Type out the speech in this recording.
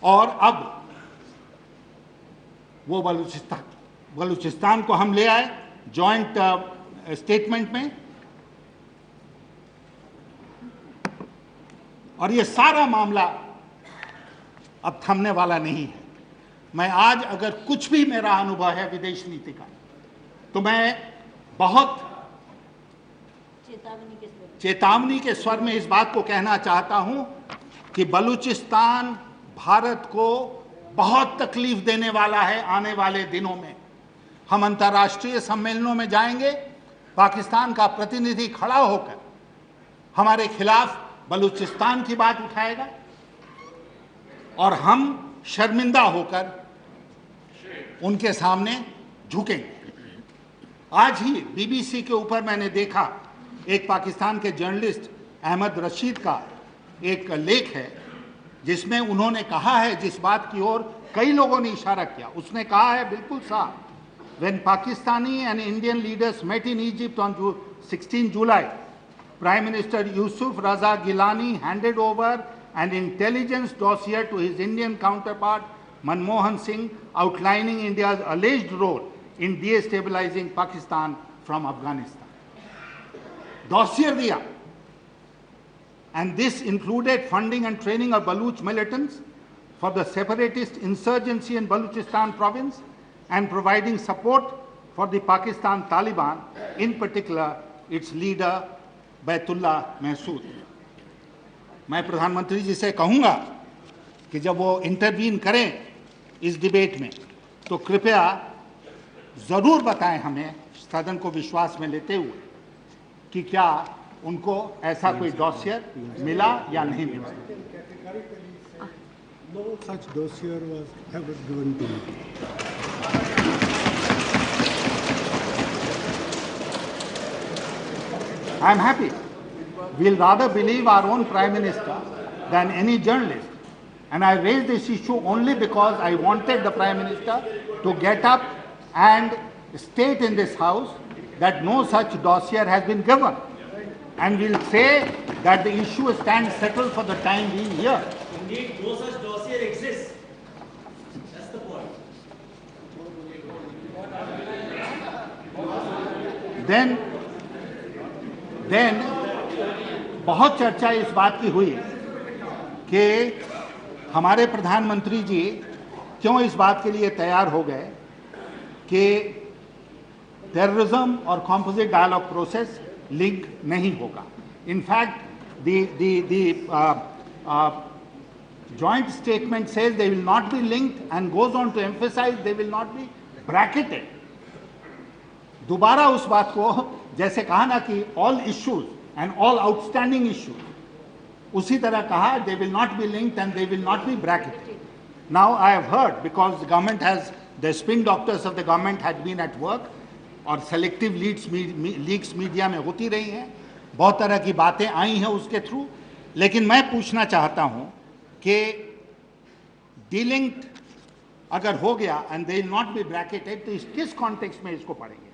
और अब वो बलूचिस्तान को हम ले आए जॉइंट स्टेटमेंट में, और ये सारा मामला अब थमने वाला नहीं है। मैं आज अगर कुछ भी मेरा अनुभव है विदेश नीति का, तो मैं बहुत चेतावनी के स्वर में इस बात को कहना चाहता हूं कि बलूचिस्तान भारत को बहुत तकलीफ देने वाला है। आने वाले दिनों में हम अंतर्राष्ट्रीय सम्मेलनों में जाएंगे, पाकिस्तान का प्रतिनिधि खड़ा होकर हमारे खिलाफ बलूचिस्तान की बात उठाएगा और हम शर्मिंदा होकर उनके सामने झुकेंगे। आज ही बीबीसी के ऊपर मैंने देखा, एक पाकिस्तान के जर्नलिस्ट अहमद रशीद का एक लेख है जिसमें उन्होंने कहा है, जिस बात की ओर कई लोगों ने इशारा किया, उसने कहा है बिल्कुल साफ, when Pakistani and Indian leaders met in Egypt on 16 July, Prime Minister Yusuf Raza Gilani handed over an intelligence dossier to his Indian counterpart Manmohan Singh outlining India's alleged role in destabilizing Pakistan from Afghanistan. Dossier diya, and this included funding and training of Baluch militants for the separatist insurgency in Balochistan province and providing support for the Pakistan Taliban, in particular its leader Baitullah Mehsud. मैं प्रधानमंत्री जी से कहूँगा कि जब वो intervene करें इस debate में, तो कृपया ज़रूर बताएं हमें, सदन को विश्वास में लेते हुए, कि क्या उनको ऐसा कोई डॉसियर मिला या नहीं मिला। No such dossier was ever given to me. I am happy. We'll rather believe our own Prime Minister than any journalist. And I raised this issue only because I wanted the Prime Minister to get up and state in this House that no such dossier has been given. And we'll say that the issue stands settled for the time being here. Indeed, no such dossier exists. That's the point. Then बहुत चर्चा इस बात की हुई कि हमारे प्रधानमंत्री जी क्यों इस बात के लिए तैयार हो गए कि टेररिज्म और कॉम्पोजिट डायलॉग प्रोसेस लिंक नहीं होगा। In fact joint statement says they will not be linked and goes on to emphasize they will not be bracketed. दोबारा उस बात को जैसे कहा ना कि all issues and all outstanding issues, उसी तरह कहा they will not be linked and they will not be bracketed. Now I have heard, because the government has, the spin doctors of the government had been at work और selective leaks media में होती रही हैं, बहुत तरह की बातें आई हैं उसके थ्रू। लेकिन मैं पूछना चाहता हूं कि डीलिंक्ड अगर हो गया and they will not be bracketed, तो किस कॉन्टेक्स्ट में इसको पढ़ेंगे।